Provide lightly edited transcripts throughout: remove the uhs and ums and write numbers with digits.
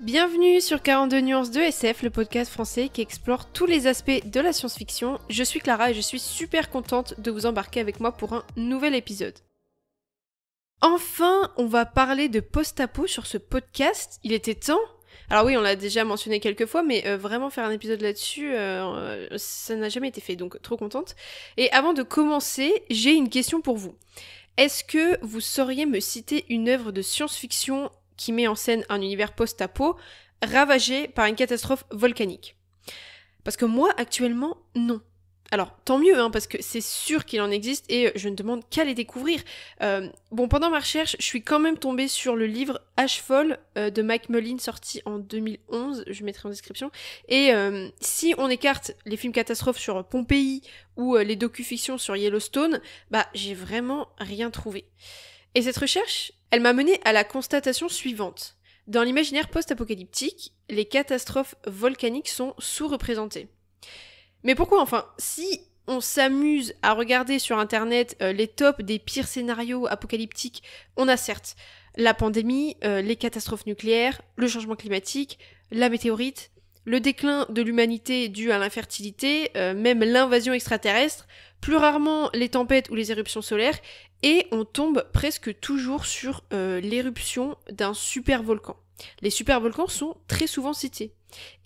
Bienvenue sur 42 nuances de SF, le podcast français qui explore tous les aspects de la science-fiction. Je suis Clara et je suis super contente de vous embarquer avec moi pour un nouvel épisode. Enfin, on va parler de post-apo sur ce podcast. Il était temps. Alors oui, on l'a déjà mentionné quelques fois, mais vraiment faire un épisode là-dessus, ça n'a jamais été fait, donc trop contente. Et avant de commencer, j'ai une question pour vous. Est-ce que vous sauriez me citer une œuvre de science-fiction qui met en scène un univers post-apo ravagé par une catastrophe volcanique? Parce que moi, actuellement, non. Alors, tant mieux, parce que c'est sûr qu'il en existe et je ne demande qu'à les découvrir. Pendant ma recherche, je suis quand même tombée sur le livre Ashfall de Mike Mullin, sorti en 2011, je mettrai en description. Et si on écarte les films catastrophes sur Pompéi ou les docu-fictions sur Yellowstone, j'ai vraiment rien trouvé. Et cette recherche, elle m'a menée à la constatation suivante. Dans l'imaginaire post-apocalyptique, les catastrophes volcaniques sont sous-représentées. Mais pourquoi enfin? Si on s'amuse à regarder sur internet les tops des pires scénarios apocalyptiques, on a certes la pandémie, les catastrophes nucléaires, le changement climatique, la météorite, le déclin de l'humanité dû à l'infertilité, même l'invasion extraterrestre, plus rarement les tempêtes ou les éruptions solaires, et on tombe presque toujours sur l'éruption d'un supervolcan. Les supervolcans sont très souvent cités.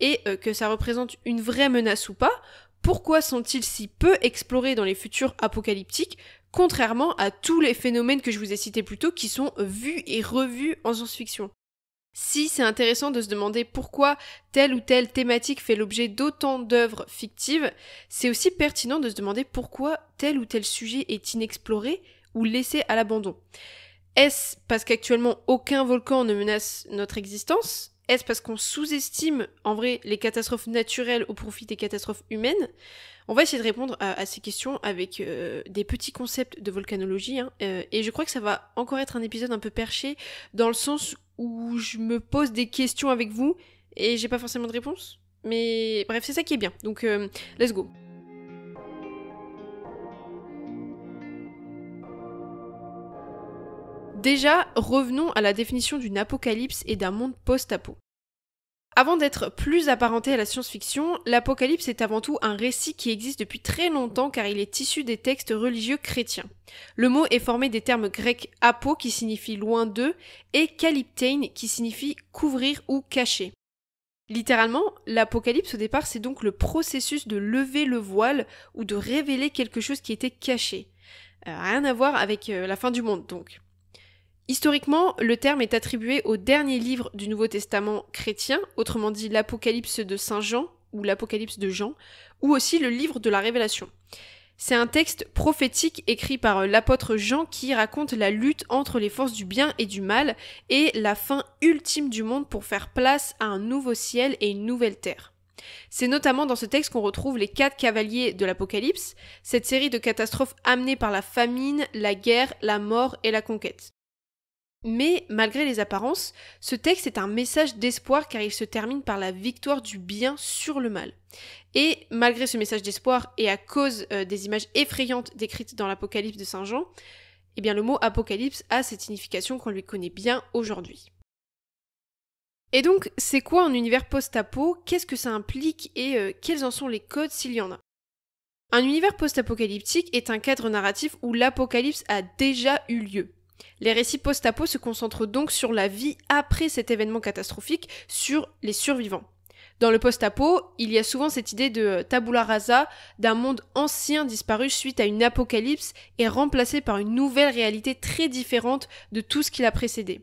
Et que ça représente une vraie menace ou pas, pourquoi sont-ils si peu explorés dans les futurs apocalyptiques, contrairement à tous les phénomènes que je vous ai cités plus tôt qui sont vus et revus en science-fiction? Si c'est intéressant de se demander pourquoi telle ou telle thématique fait l'objet d'autant d'œuvres fictives, c'est aussi pertinent de se demander pourquoi tel ou tel sujet est inexploré ou laissé à l'abandon. Est-ce parce qu'actuellement aucun volcan ne menace notre existence ? Est-ce parce qu'on sous-estime en vrai les catastrophes naturelles au profit des catastrophes humaines? On va essayer de répondre à ces questions avec des petits concepts de volcanologie, et je crois que ça va encore être un épisode un peu perché dans le sens où je me pose des questions avec vous et j'ai pas forcément de réponse. Mais bref, c'est ça qui est bien, donc let's go. Déjà, revenons à la définition d'une apocalypse et d'un monde post-apo. Avant d'être plus apparenté à la science-fiction, l'apocalypse est avant tout un récit qui existe depuis très longtemps car il est issu des textes religieux chrétiens. Le mot est formé des termes grecs apo qui signifie loin d'eux et kalyptein qui signifie couvrir ou cacher. Littéralement, l'apocalypse au départ c'est donc le processus de lever le voile ou de révéler quelque chose qui était caché. Rien à voir avec la fin du monde donc. Historiquement, le terme est attribué au dernier livre du Nouveau Testament chrétien, autrement dit l'Apocalypse de Saint Jean ou l'Apocalypse de Jean, ou aussi le livre de la Révélation. C'est un texte prophétique écrit par l'apôtre Jean qui raconte la lutte entre les forces du bien et du mal et la fin ultime du monde pour faire place à un nouveau ciel et une nouvelle terre. C'est notamment dans ce texte qu'on retrouve les 4 cavaliers de l'Apocalypse, cette série de catastrophes amenées par la famine, la guerre, la mort et la conquête. Mais, malgré les apparences, ce texte est un message d'espoir car il se termine par la victoire du bien sur le mal. Et, malgré ce message d'espoir et à cause des images effrayantes décrites dans l'Apocalypse de Saint Jean, le mot apocalypse a cette signification qu'on lui connaît bien aujourd'hui. Et donc, c'est quoi un univers post-apo? Qu'est-ce que ça implique et quels en sont les codes s'il y en a? Un univers post-apocalyptique est un cadre narratif où l'apocalypse a déjà eu lieu. Les récits post-apo se concentrent donc sur la vie après cet événement catastrophique, sur les survivants. Dans le post-apo, il y a souvent cette idée de tabula rasa, d'un monde ancien disparu suite à une apocalypse et remplacé par une nouvelle réalité très différente de tout ce qui l'a précédé.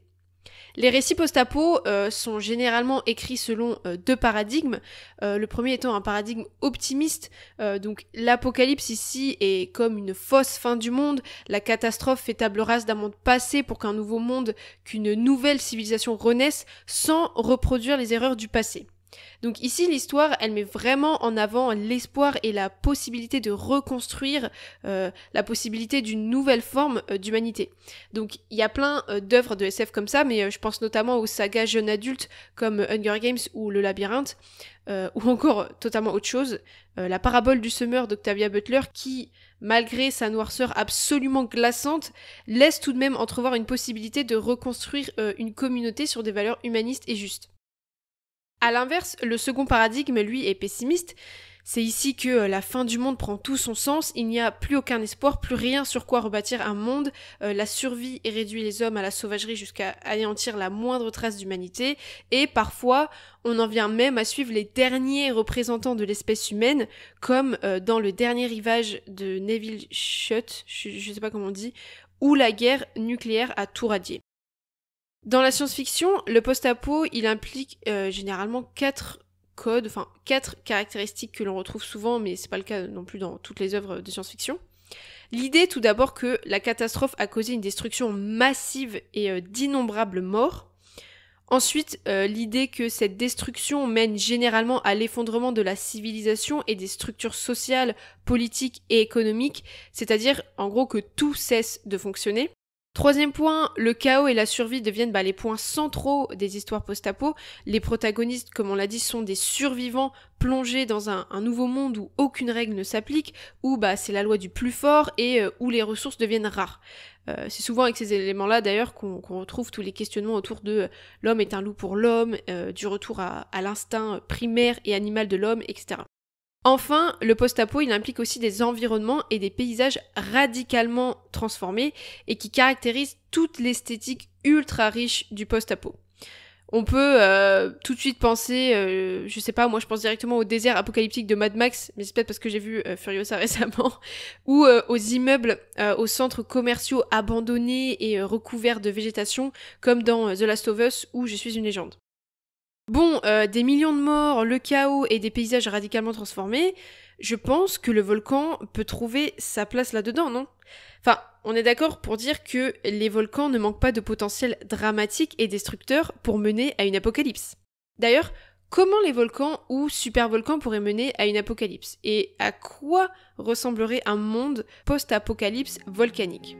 Les récits post-apo sont généralement écrits selon 2 paradigmes. Le premier étant un paradigme optimiste, donc l'apocalypse ici est comme une fausse fin du monde, la catastrophe fait table rase d'un monde passé pour qu'un nouveau monde, qu'une nouvelle civilisation renaisse sans reproduire les erreurs du passé. Donc ici, l'histoire, elle met vraiment en avant l'espoir et la possibilité de reconstruire, la possibilité d'une nouvelle forme d'humanité. Donc il y a plein d'œuvres de SF comme ça, mais je pense notamment aux sagas jeunes adultes comme Hunger Games ou Le Labyrinthe, ou encore totalement autre chose, la parabole du semeur d'Octavia Butler qui, malgré sa noirceur absolument glaçante, laisse tout de même entrevoir une possibilité de reconstruire une communauté sur des valeurs humanistes et justes. À l'inverse, le second paradigme, lui, est pessimiste. C'est ici que la fin du monde prend tout son sens, il n'y a plus aucun espoir, plus rien sur quoi rebâtir un monde, la survie réduit les hommes à la sauvagerie jusqu'à anéantir la moindre trace d'humanité, et parfois on en vient même à suivre les derniers représentants de l'espèce humaine, comme dans le dernier rivage de Neville Shutt, je sais pas comment on dit, où la guerre nucléaire a tout radié. Dans la science-fiction, le post-apo, il implique généralement 4 caractéristiques que l'on retrouve souvent, mais c'est pas le cas non plus dans toutes les œuvres de science-fiction. L'idée tout d'abord que la catastrophe a causé une destruction massive et d'innombrables morts. Ensuite, l'idée que cette destruction mène généralement à l'effondrement de la civilisation et des structures sociales, politiques et économiques, c'est-à-dire en gros que tout cesse de fonctionner. Troisième point, le chaos et la survie deviennent les points centraux des histoires post-apo. Les protagonistes, comme on l'a dit, sont des survivants plongés dans un nouveau monde où aucune règle ne s'applique, où c'est la loi du plus fort et où les ressources deviennent rares. C'est souvent avec ces éléments-là d'ailleurs qu'on retrouve tous les questionnements autour de l'homme est un loup pour l'homme, du retour à l'instinct primaire et animal de l'homme, etc. Enfin, le post-apo, il implique aussi des environnements et des paysages radicalement transformés et qui caractérisent toute l'esthétique ultra riche du post-apo. On peut tout de suite penser, je sais pas, moi je pense directement au désert apocalyptique de Mad Max, mais c'est peut-être parce que j'ai vu Furiosa récemment, ou aux immeubles, aux centres commerciaux abandonnés et recouverts de végétation, comme dans The Last of Us ou Je suis une légende. Bon, des millions de morts, le chaos et des paysages radicalement transformés, je pense que le volcan peut trouver sa place là-dedans, non ? Enfin, on est d'accord pour dire que les volcans ne manquent pas de potentiel dramatique et destructeur pour mener à une apocalypse. D'ailleurs, comment les volcans ou supervolcans pourraient mener à une apocalypse ? Et à quoi ressemblerait un monde post-apocalypse volcanique ?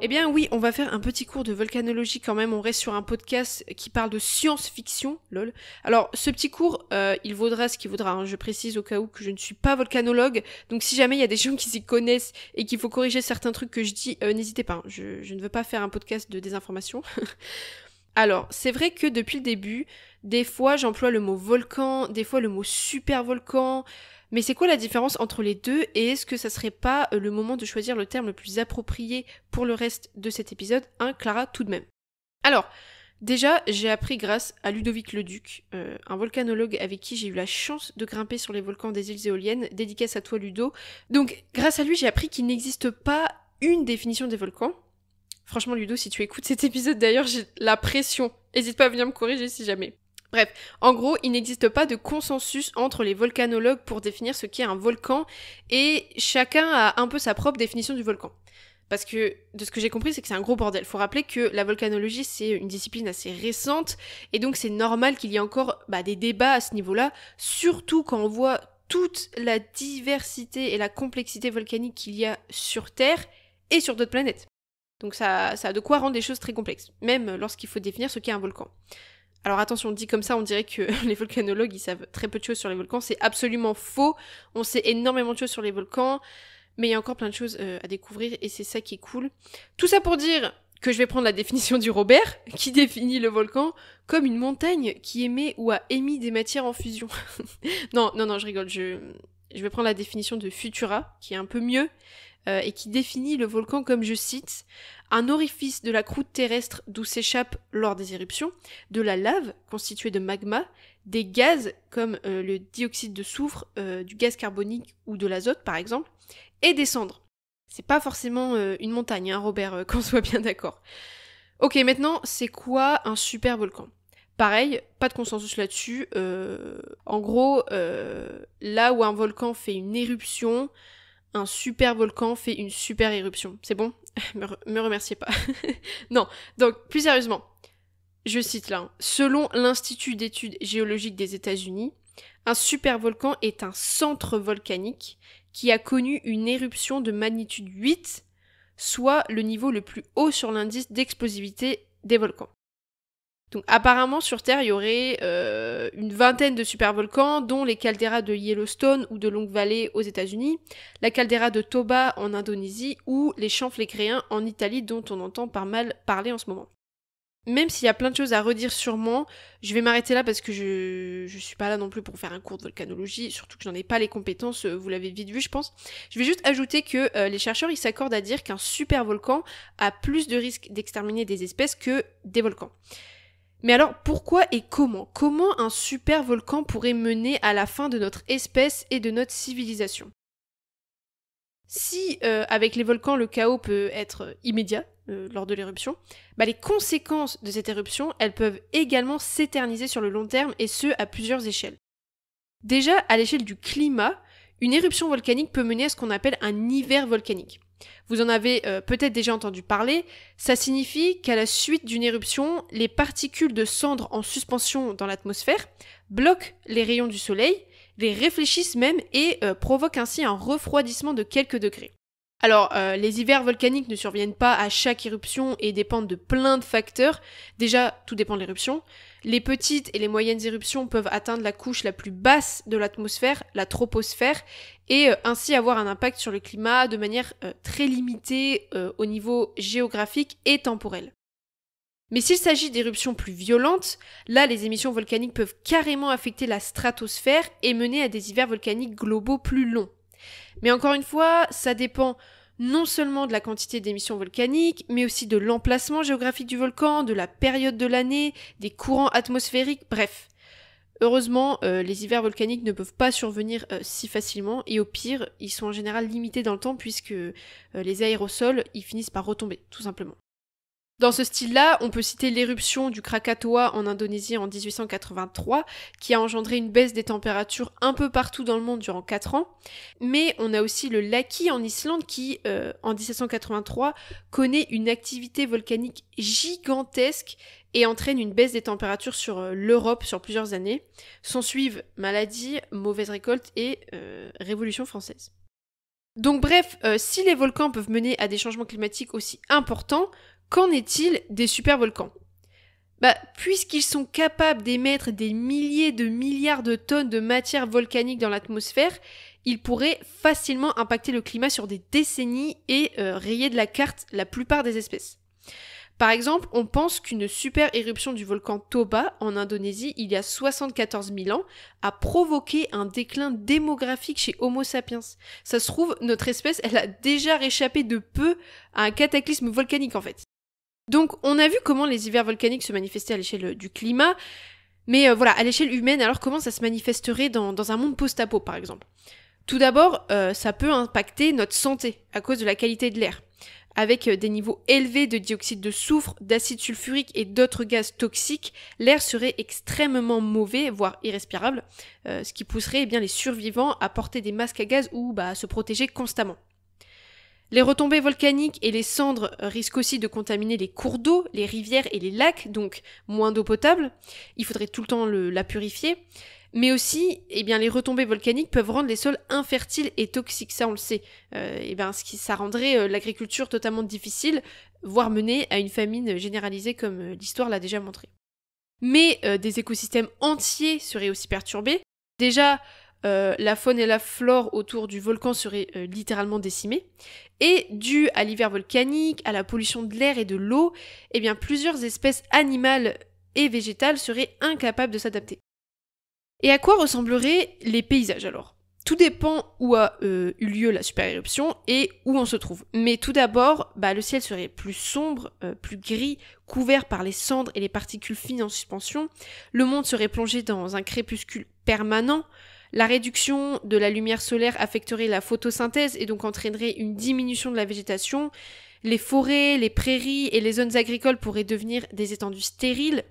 Eh bien oui, on va faire un petit cours de volcanologie quand même, on reste sur un podcast qui parle de science-fiction, lol. Alors ce petit cours, il vaudra ce qu'il vaudra, je précise au cas où que je ne suis pas volcanologue, donc si jamais il y a des gens qui s'y connaissent et qu'il faut corriger certains trucs que je dis, n'hésitez pas, je ne veux pas faire un podcast de désinformation. Alors, c'est vrai que depuis le début, des fois j'emploie le mot volcan, des fois le mot supervolcan. Mais c'est quoi la différence entre les deux et est-ce que ça serait pas le moment de choisir le terme le plus approprié pour le reste de cet épisode, hein, Clara, tout de même. Alors, déjà, j'ai appris grâce à Ludovic Leduc, un volcanologue avec qui j'ai eu la chance de grimper sur les volcans des îles éoliennes, dédicace à toi Ludo. Donc, grâce à lui, j'ai appris qu'il n'existe pas une définition des volcans. Franchement, Ludo, si tu écoutes cet épisode, d'ailleurs, j'ai la pression. N'hésite pas à venir me corriger si jamais. Bref, en gros, il n'existe pas de consensus entre les volcanologues pour définir ce qu'est un volcan, et chacun a un peu sa propre définition du volcan. Parce que, de ce que j'ai compris, c'est que c'est un gros bordel. Faut rappeler que la volcanologie, c'est une discipline assez récente, et donc c'est normal qu'il y ait encore des débats à ce niveau-là, surtout quand on voit toute la diversité et la complexité volcanique qu'il y a sur Terre et sur d'autres planètes. Donc ça a de quoi rendre les choses très complexes, même lorsqu'il faut définir ce qu'est un volcan. Alors attention, dit comme ça, on dirait que les volcanologues, ils savent très peu de choses sur les volcans. C'est absolument faux. On sait énormément de choses sur les volcans, mais il y a encore plein de choses à découvrir et c'est ça qui est cool. Tout ça pour dire que je vais prendre la définition du Robert, qui définit le volcan comme une montagne qui émet ou a émis des matières en fusion. non, je rigole. Je vais prendre la définition de Futura, qui est un peu mieux, et qui définit le volcan comme, je cite, un orifice de la croûte terrestre d'où s'échappe lors des éruptions, de la lave constituée de magma, des gaz comme le dioxyde de soufre, du gaz carbonique ou de l'azote par exemple, et des cendres. C'est pas forcément une montagne, hein, Robert, qu'on soit bien d'accord. Ok, maintenant, c'est quoi un supervolcan ? Pareil, pas de consensus là-dessus. En gros, là où un volcan fait une éruption, un super volcan fait une super éruption. C'est bon ? Me remerciez pas. Non, donc plus sérieusement, je cite là, selon l'Institut d'études géologiques des États-Unis, un supervolcan est un centre volcanique qui a connu une éruption de magnitude 8, soit le niveau le plus haut sur l'indice d'explosivité des volcans. Donc apparemment sur Terre, il y aurait une vingtaine de supervolcans, dont les calderas de Yellowstone ou de Long Valley aux États-Unis, la caldeira de Toba en Indonésie ou les champs flécréens en Italie dont on entend pas mal parler en ce moment. Même s'il y a plein de choses à redire sûrement, je vais m'arrêter là parce que je suis pas là non plus pour faire un cours de volcanologie, surtout que j'en ai pas les compétences, vous l'avez vite vu je pense. Je vais juste ajouter que les chercheurs ils s'accordent à dire qu'un supervolcan a plus de risques d'exterminer des espèces que des volcans. Mais alors pourquoi et comment ? Comment un supervolcan pourrait mener à la fin de notre espèce et de notre civilisation ? Si avec les volcans le chaos peut être immédiat lors de l'éruption, les conséquences de cette éruption, elles peuvent également s'éterniser sur le long terme et ce à plusieurs échelles. Déjà, à l'échelle du climat, une éruption volcanique peut mener à ce qu'on appelle un hiver volcanique. Vous en avez peut-être déjà entendu parler, ça signifie qu'à la suite d'une éruption, les particules de cendres en suspension dans l'atmosphère bloquent les rayons du soleil, les réfléchissent même et provoquent ainsi un refroidissement de quelques degrés. Alors, les hivers volcaniques ne surviennent pas à chaque éruption et dépendent de plein de facteurs. Déjà, tout dépend de l'éruption. Les petites et les moyennes éruptions peuvent atteindre la couche la plus basse de l'atmosphère, la troposphère, et ainsi avoir un impact sur le climat de manière très limitée au niveau géographique et temporel. Mais s'il s'agit d'éruptions plus violentes, là les émissions volcaniques peuvent carrément affecter la stratosphère et mener à des hivers volcaniques globaux plus longs. Mais encore une fois, ça dépend non seulement de la quantité d'émissions volcaniques, mais aussi de l'emplacement géographique du volcan, de la période de l'année, des courants atmosphériques, bref. Heureusement, les hivers volcaniques ne peuvent pas survenir si facilement, et au pire, ils sont en général limités dans le temps puisque les aérosols, ils finissent par retomber, tout simplement. Dans ce style-là, on peut citer l'éruption du Krakatoa en Indonésie en 1883, qui a engendré une baisse des températures un peu partout dans le monde durant 4 ans. Mais on a aussi le Laki en Islande qui, en 1783, connaît une activité volcanique gigantesque et entraîne une baisse des températures sur l'Europe sur plusieurs années. S'en suivent maladies, mauvaises récoltes et Révolution française. Donc bref, si les volcans peuvent mener à des changements climatiques aussi importants, qu'en est-il des supervolcans ? Puisqu'ils sont capables d'émettre des milliers de milliards de tonnes de matière volcanique dans l'atmosphère, ils pourraient facilement impacter le climat sur des décennies et rayer de la carte la plupart des espèces. Par exemple, on pense qu'une super éruption du volcan Toba en Indonésie il y a 74 000 ans a provoqué un déclin démographique chez Homo sapiens. Ça se trouve, notre espèce, elle a déjà réchappé de peu à un cataclysme volcanique en fait. Donc on a vu comment les hivers volcaniques se manifestaient à l'échelle du climat, mais à l'échelle humaine, alors comment ça se manifesterait dans un monde post-apo par exemple ? Tout d'abord, ça peut impacter notre santé à cause de la qualité de l'air. Avec des niveaux élevés de dioxyde de soufre, d'acide sulfurique et d'autres gaz toxiques, l'air serait extrêmement mauvais, voire irrespirable, ce qui pousserait les survivants à porter des masques à gaz ou à se protéger constamment. Les retombées volcaniques et les cendres risquent aussi de contaminer les cours d'eau, les rivières et les lacs, donc moins d'eau potable. Il faudrait tout le temps la purifier. Mais aussi, les retombées volcaniques peuvent rendre les sols infertiles et toxiques, ça on le sait. Ça rendrait l'agriculture totalement difficile, voire mener à une famine généralisée comme l'histoire l'a déjà montré. Mais des écosystèmes entiers seraient aussi perturbés. Déjà, la faune et la flore autour du volcan seraient littéralement décimées. Et dû à l'hiver volcanique, à la pollution de l'air et de l'eau, plusieurs espèces animales et végétales seraient incapables de s'adapter. Et à quoi ressembleraient les paysages alors ? Tout dépend où a eu lieu la super éruption et où on se trouve. Mais tout d'abord, le ciel serait plus sombre, plus gris, couvert par les cendres et les particules fines en suspension. Le monde serait plongé dans un crépuscule permanent. La réduction de la lumière solaire affecterait la photosynthèse et donc entraînerait une diminution de la végétation. Les forêts, les prairies et les zones agricoles pourraient devenir des étendues stériles.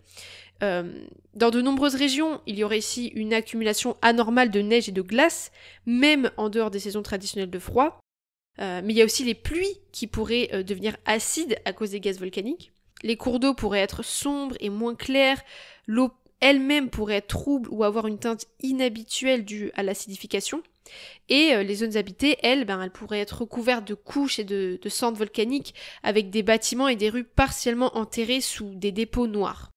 Dans de nombreuses régions, il y aurait ici une accumulation anormale de neige et de glace, même en dehors des saisons traditionnelles de froid. Mais il y a aussi les pluies qui pourraient devenir acides à cause des gaz volcaniques. Les cours d'eau pourraient être sombres et moins clairs. L'eau elle-même pourrait être trouble ou avoir une teinte inhabituelle due à l'acidification. Et les zones habitées, elles pourraient être recouvertes de couches et de cendres volcaniques avec des bâtiments et des rues partiellement enterrés sous des dépôts noirs.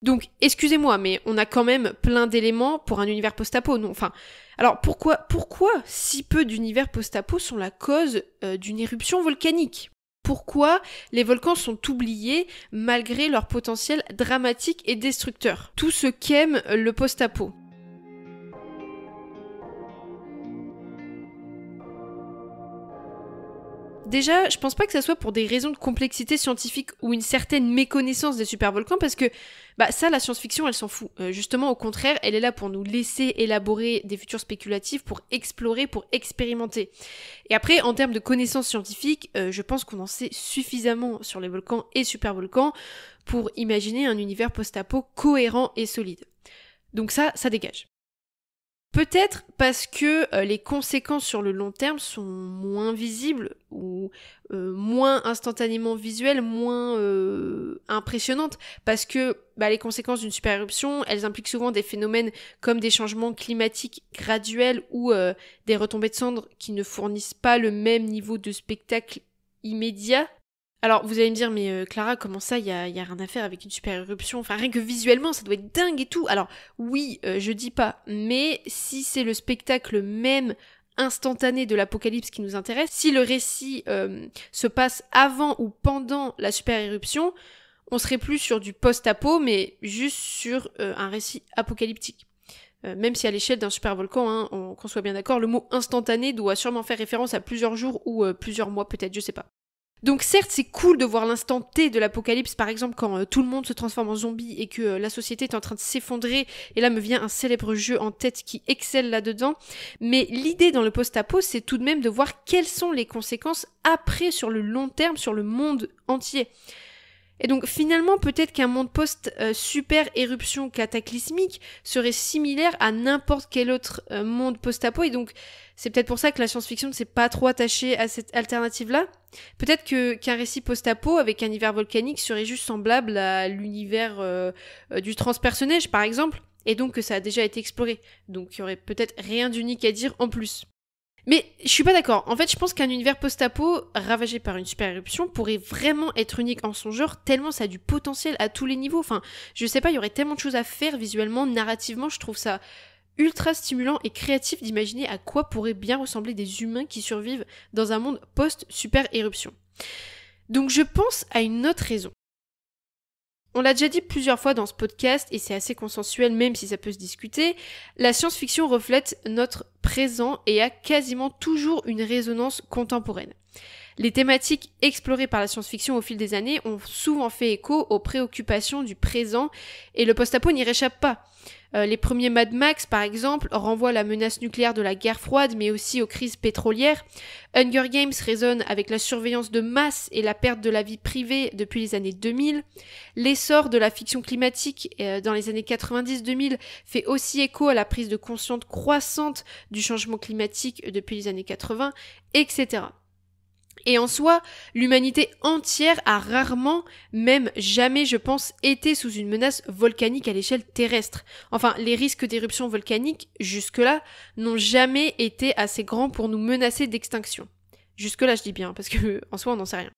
Donc, excusez-moi, mais on a quand même plein d'éléments pour un univers post-apo, non? Enfin, alors pourquoi si peu d'univers post-apo sont la cause d'une éruption volcanique? Pourquoi les volcans sont oubliés malgré leur potentiel dramatique et destructeur? Tout ce qu'aime le post-apo. Déjà, je pense pas que ça soit pour des raisons de complexité scientifique ou une certaine méconnaissance des supervolcans, parce que ça, la science-fiction, elle s'en fout. Justement, au contraire, elle est là pour nous laisser élaborer des futurs spéculatifs, pour explorer, pour expérimenter. Et après, en termes de connaissances scientifiques, je pense qu'on en sait suffisamment sur les volcans et supervolcans pour imaginer un univers post-apo cohérent et solide. Donc ça dégage. Peut-être parce que les conséquences sur le long terme sont moins visibles ou moins instantanément visuelles, moins impressionnantes, parce que les conséquences d'une super éruption, elles impliquent souvent des phénomènes comme des changements climatiques graduels ou des retombées de cendres qui ne fournissent pas le même niveau de spectacle immédiat. Alors, vous allez me dire, mais Clara, comment ça, y a rien à faire avec une super éruption? Enfin, rien que visuellement, ça doit être dingue et tout. Alors, oui, je dis pas, mais si c'est le spectacle même instantané de l'apocalypse qui nous intéresse, si le récit se passe avant ou pendant la super éruption, on serait plus sur du post-apo, mais juste sur un récit apocalyptique. Même si à l'échelle d'un supervolcan, qu'on soit bien d'accord, le mot instantané doit sûrement faire référence à plusieurs jours ou plusieurs mois peut-être, je sais pas. Donc certes, c'est cool de voir l'instant T de l'apocalypse, par exemple quand tout le monde se transforme en zombie et que la société est en train de s'effondrer, et là me vient un célèbre jeu en tête qui excelle là-dedans, mais l'idée dans le post-apo, c'est tout de même de voir quelles sont les conséquences après sur le long terme, sur le monde entier. Et donc finalement, peut-être qu'un monde post-super éruption cataclysmique serait similaire à n'importe quel autre monde post-apo, et donc c'est peut-être pour ça que la science-fiction ne s'est pas trop attachée à cette alternative-là. Peut-être qu'un récit post-apo avec un univers volcanique serait juste semblable à l'univers du transpersonnage par exemple, et donc que ça a déjà été exploré. Donc il y aurait peut-être rien d'unique à dire en plus. Mais je suis pas d'accord. En fait, je pense qu'un univers post-apo ravagé par une super éruption pourrait vraiment être unique en son genre, tellement ça a du potentiel à tous les niveaux. Enfin, je sais pas, il y aurait tellement de choses à faire visuellement, narrativement, je trouve ça ultra stimulant et créatif d'imaginer à quoi pourraient bien ressembler des humains qui survivent dans un monde post-super éruption. Donc je pense à une autre raison. On l'a déjà dit plusieurs fois dans ce podcast, et c'est assez consensuel même si ça peut se discuter, la science-fiction reflète notre présent et a quasiment toujours une résonance contemporaine. Les thématiques explorées par la science-fiction au fil des années ont souvent fait écho aux préoccupations du présent, et le post-apo n'y réchappe pas. Les premiers Mad Max, par exemple, renvoient à la menace nucléaire de la guerre froide, mais aussi aux crises pétrolières. Hunger Games résonne avec la surveillance de masse et la perte de la vie privée depuis les années 2000. L'essor de la fiction climatique dans les années 90-2000 fait aussi écho à la prise de conscience croissante du changement climatique depuis les années 80, etc. Et en soi, l'humanité entière a rarement, même jamais je pense, été sous une menace volcanique à l'échelle terrestre. Enfin, les risques d'éruption volcanique, jusque-là, n'ont jamais été assez grands pour nous menacer d'extinction. Jusque-là, je dis bien, parce que en soi, on n'en sait rien.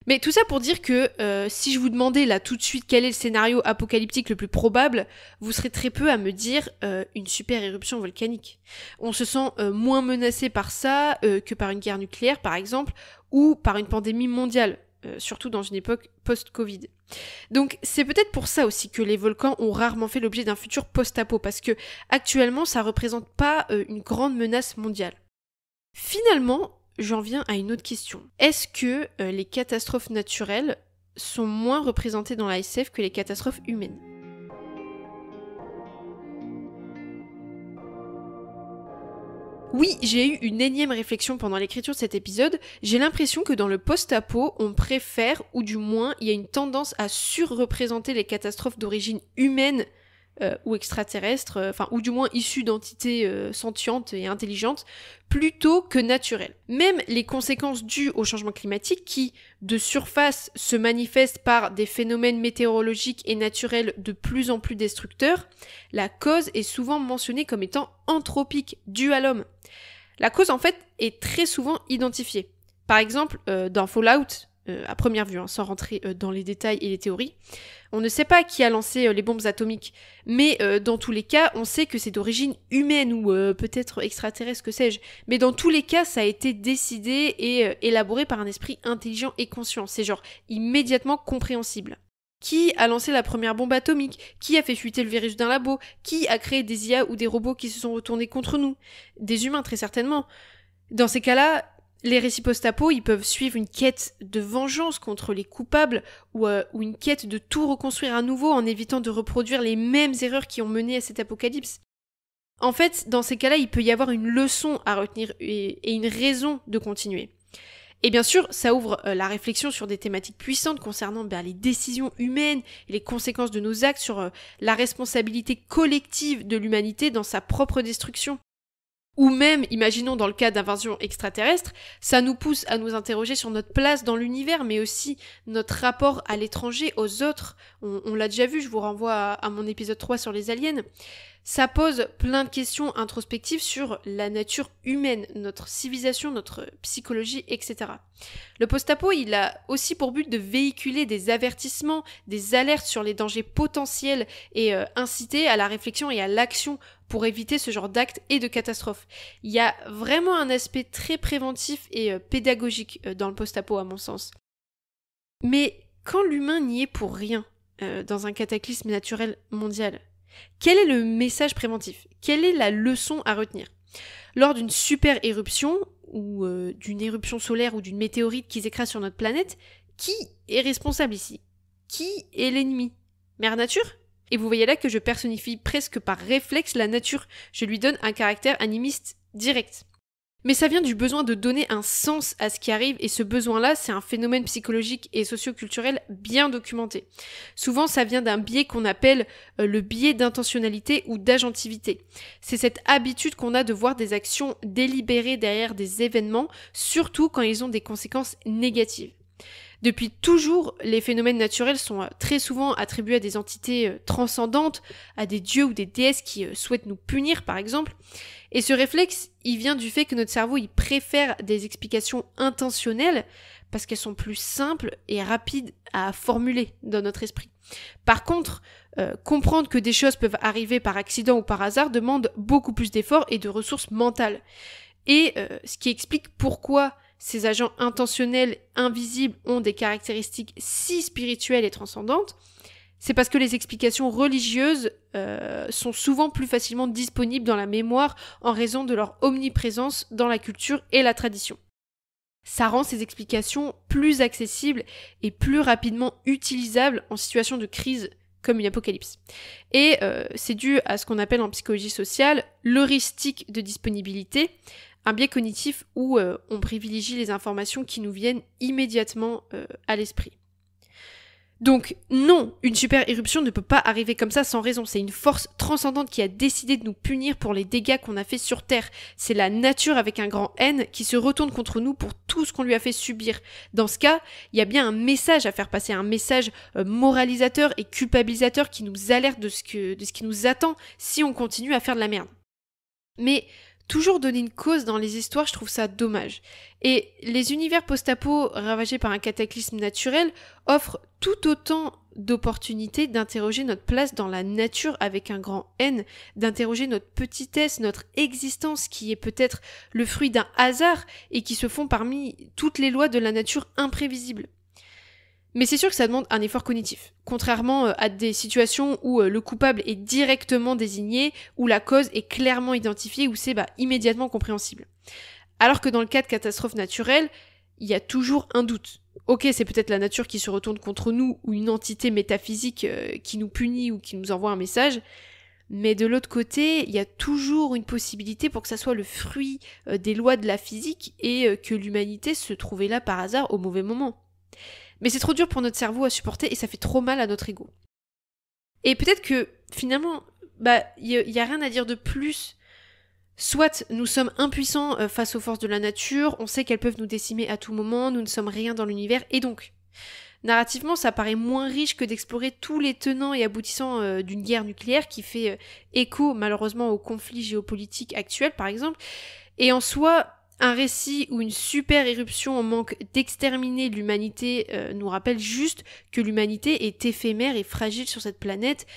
Mais tout ça pour dire que si je vous demandais là tout de suite quel est le scénario apocalyptique le plus probable, vous serez très peu à me dire une super éruption volcanique. On se sent moins menacé par ça que par une guerre nucléaire par exemple, ou par une pandémie mondiale, surtout dans une époque post-Covid. Donc c'est peut-être pour ça aussi que les volcans ont rarement fait l'objet d'un futur post-apo, parce que actuellement ça représente pas une grande menace mondiale. Finalement, j'en viens à une autre question. Est-ce que les catastrophes naturelles sont moins représentées dans la SF que les catastrophes humaines ? Oui, j'ai eu une énième réflexion pendant l'écriture de cet épisode. J'ai l'impression que dans le post-apo, on préfère, ou du moins, il y a une tendance à surreprésenter les catastrophes d'origine humaine ou extraterrestres, ou du moins issues d'entités sentientes et intelligentes, plutôt que naturelles. Même les conséquences dues au changement climatique, qui, de surface, se manifestent par des phénomènes météorologiques et naturels de plus en plus destructeurs, la cause est souvent mentionnée comme étant anthropique, due à l'homme. La cause, en fait, est très souvent identifiée. Par exemple, dans Fallout, à première vue, sans rentrer dans les détails et les théories. On ne sait pas qui a lancé les bombes atomiques, mais dans tous les cas, on sait que c'est d'origine humaine ou peut-être extraterrestre, que sais-je. Mais dans tous les cas, ça a été décidé et élaboré par un esprit intelligent et conscient. C'est genre immédiatement compréhensible. Qui a lancé la première bombe atomique? Qui a fait fuiter le virus d'un labo? Qui a créé des IA ou des robots qui se sont retournés contre nous? Des humains, très certainement. Dans ces cas-là, les récits post-apo, ils peuvent suivre une quête de vengeance contre les coupables ou une quête de tout reconstruire à nouveau en évitant de reproduire les mêmes erreurs qui ont mené à cet apocalypse. En fait, dans ces cas-là, il peut y avoir une leçon à retenir et une raison de continuer. Et bien sûr, ça ouvre la réflexion sur des thématiques puissantes concernant les décisions humaines et les conséquences de nos actes sur la responsabilité collective de l'humanité dans sa propre destruction. Ou même, imaginons dans le cas d'invasion extraterrestre, ça nous pousse à nous interroger sur notre place dans l'univers, mais aussi notre rapport à l'étranger, aux autres. On l'a déjà vu, je vous renvoie à mon épisode 3 sur les aliens. Ça pose plein de questions introspectives sur la nature humaine, notre civilisation, notre psychologie, etc. Le post-apo, il a aussi pour but de véhiculer des avertissements, des alertes sur les dangers potentiels et inciter à la réflexion et à l'action pour éviter ce genre d'actes et de catastrophes. Il y a vraiment un aspect très préventif et pédagogique dans le post-apo à mon sens. Mais quand l'humain n'y est pour rien dans un cataclysme naturel mondial, quel est le message préventif? Quelle est la leçon à retenir? Lors d'une super éruption, ou d'une éruption solaire ou d'une météorite qui s'écrase sur notre planète, qui est responsable ici? Qui est l'ennemi? Mère Nature? Et vous voyez là que je personnifie presque par réflexe la nature. Je lui donne un caractère animiste direct. Mais ça vient du besoin de donner un sens à ce qui arrive, et ce besoin-là, c'est un phénomène psychologique et socio-culturel bien documenté. Souvent, ça vient d'un biais qu'on appelle le biais d'intentionnalité ou d'agentivité. C'est cette habitude qu'on a de voir des actions délibérées derrière des événements, surtout quand ils ont des conséquences négatives. Depuis toujours, les phénomènes naturels sont très souvent attribués à des entités transcendantes, à des dieux ou des déesses qui souhaitent nous punir, par exemple. Et ce réflexe, il vient du fait que notre cerveau, il préfère des explications intentionnelles parce qu'elles sont plus simples et rapides à formuler dans notre esprit. Par contre, comprendre que des choses peuvent arriver par accident ou par hasard demande beaucoup plus d'efforts et de ressources mentales. Et ce qui explique pourquoi ces agents intentionnels invisibles ont des caractéristiques si spirituelles et transcendantes, c'est parce que les explications religieuses sont souvent plus facilement disponibles dans la mémoire en raison de leur omniprésence dans la culture et la tradition. Ça rend ces explications plus accessibles et plus rapidement utilisables en situation de crise comme une apocalypse. Et c'est dû à ce qu'on appelle en psychologie sociale l'heuristique de disponibilité, un biais cognitif où on privilégie les informations qui nous viennent immédiatement à l'esprit. Donc non, une super éruption ne peut pas arriver comme ça sans raison. C'est une force transcendante qui a décidé de nous punir pour les dégâts qu'on a fait sur Terre. C'est la nature avec un grand N qui se retourne contre nous pour tout ce qu'on lui a fait subir. Dans ce cas, il y a bien un message à faire passer, un message moralisateur et culpabilisateur qui nous alerte de ce qui nous attend si on continue à faire de la merde. Mais toujours donner une cause dans les histoires, je trouve ça dommage. Et les univers post-apo ravagés par un cataclysme naturel offrent tout autant d'opportunités d'interroger notre place dans la nature avec un grand N, d'interroger notre petitesse, notre existence qui est peut-être le fruit d'un hasard et qui se fond parmi toutes les lois de la nature imprévisibles. Mais c'est sûr que ça demande un effort cognitif, contrairement à des situations où le coupable est directement désigné, où la cause est clairement identifiée, où c'est immédiatement compréhensible. Alors que dans le cas de catastrophes naturelles, il y a toujours un doute. Ok, c'est peut-être la nature qui se retourne contre nous, ou une entité métaphysique qui nous punit ou qui nous envoie un message, mais de l'autre côté, il y a toujours une possibilité pour que ça soit le fruit des lois de la physique et que l'humanité se trouvait là par hasard au mauvais moment. Mais c'est trop dur pour notre cerveau à supporter et ça fait trop mal à notre ego. Et peut-être que finalement, y a rien à dire de plus. Soit nous sommes impuissants face aux forces de la nature, on sait qu'elles peuvent nous décimer à tout moment, nous ne sommes rien dans l'univers, et donc, narrativement, ça paraît moins riche que d'explorer tous les tenants et aboutissants d'une guerre nucléaire qui fait écho malheureusement au conflit géopolitique actuel par exemple, et en soi, Un récit où une super éruption en manque d'exterminer l'humanité nous rappelle juste que l'humanité est éphémère et fragile sur cette planète,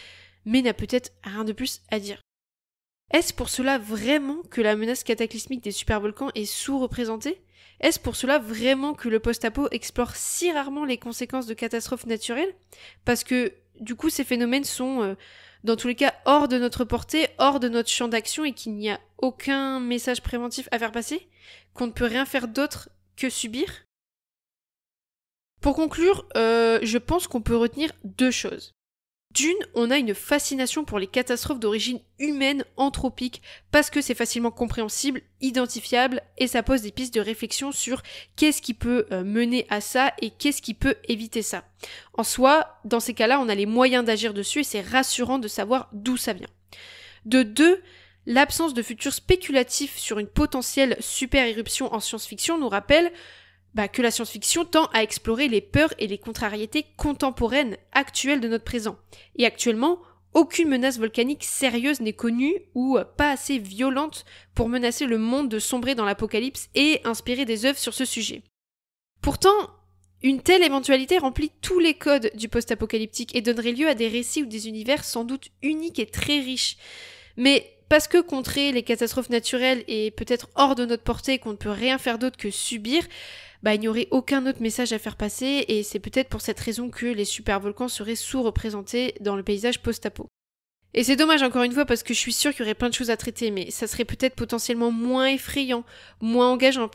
mais n'a peut-être rien de plus à dire. Est-ce pour cela vraiment que la menace cataclysmique des supervolcans est sous-représentée ? Est-ce pour cela vraiment que le post-apo explore si rarement les conséquences de catastrophes naturelles ? Parce que du coup ces phénomènes sont dans tous les cas hors de notre portée, hors de notre champ d'action et qu'il n'y a aucun message préventif à faire passer ? Qu'on ne peut rien faire d'autre que subir ? Pour conclure, je pense qu'on peut retenir 2 choses. D'une, on a une fascination pour les catastrophes d'origine humaine anthropique parce que c'est facilement compréhensible, identifiable et ça pose des pistes de réflexion sur qu'est-ce qui peut mener à ça et qu'est-ce qui peut éviter ça. En soi, dans ces cas-là, on a les moyens d'agir dessus et c'est rassurant de savoir d'où ça vient. De 2, l'absence de futur spéculatif sur une potentielle super éruption en science-fiction nous rappelle que la science-fiction tend à explorer les peurs et les contrariétés contemporaines actuelles de notre présent. Et actuellement, aucune menace volcanique sérieuse n'est connue ou pas assez violente pour menacer le monde de sombrer dans l'apocalypse et inspirer des œuvres sur ce sujet. Pourtant, une telle éventualité remplit tous les codes du post-apocalyptique et donnerait lieu à des récits ou des univers sans doute uniques et très riches. Mais parce que contrer les catastrophes naturelles est peut-être hors de notre portée et qu'on ne peut rien faire d'autre que subir, il n'y aurait aucun autre message à faire passer et c'est peut-être pour cette raison que les supervolcans seraient sous-représentés dans le paysage post-apo. Et c'est dommage encore une fois parce que je suis sûre qu'il y aurait plein de choses à traiter, mais ça serait peut-être potentiellement moins effrayant, moins engageant,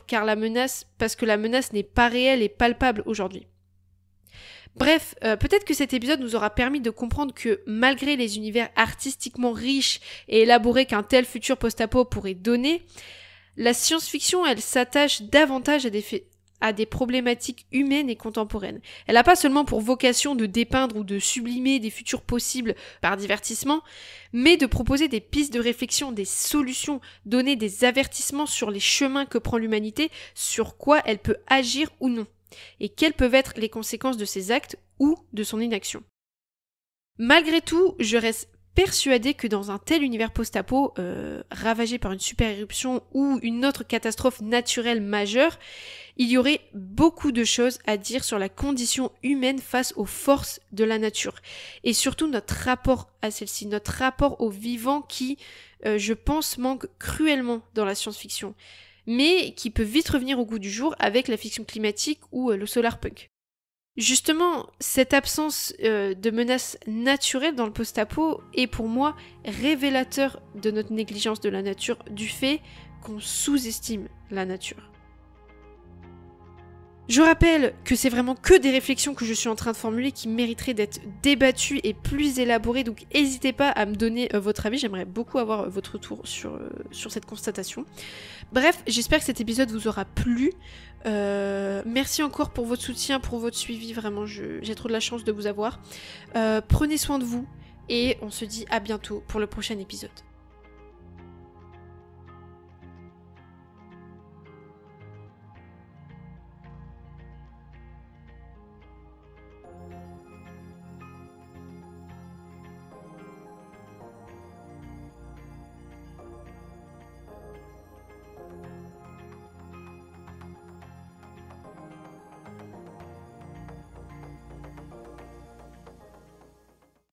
parce que la menace n'est pas réelle et palpable aujourd'hui. Bref, peut-être que cet épisode nous aura permis de comprendre que malgré les univers artistiquement riches et élaborés qu'un tel futur post-apo pourrait donner, la science-fiction, elle s'attache davantage à des problématiques humaines et contemporaines. Elle n'a pas seulement pour vocation de dépeindre ou de sublimer des futurs possibles par divertissement, mais de proposer des pistes de réflexion, des solutions, donner des avertissements sur les chemins que prend l'humanité, sur quoi elle peut agir ou non, et quelles peuvent être les conséquences de ses actes ou de son inaction. Malgré tout, je reste persuadée que dans un tel univers post-apo, ravagé par une super éruption ou une autre catastrophe naturelle majeure, il y aurait beaucoup de choses à dire sur la condition humaine face aux forces de la nature. Et surtout notre rapport à celle-ci, notre rapport au vivant qui, je pense, manque cruellement dans la science-fiction, mais qui peut vite revenir au goût du jour avec la fiction climatique ou le solarpunk. Justement, cette absence de menaces naturelles dans le post-apo est pour moi révélateur de notre négligence de la nature, du fait qu'on sous-estime la nature. Je rappelle que c'est vraiment que des réflexions que je suis en train de formuler qui mériteraient d'être débattues et plus élaborées, donc n'hésitez pas à me donner votre avis, j'aimerais beaucoup avoir votre retour sur cette constatation. Bref, j'espère que cet épisode vous aura plu. Merci encore pour votre soutien, pour votre suivi, vraiment j'ai trop de la chance de vous avoir. Prenez soin de vous et on se dit à bientôt pour le prochain épisode.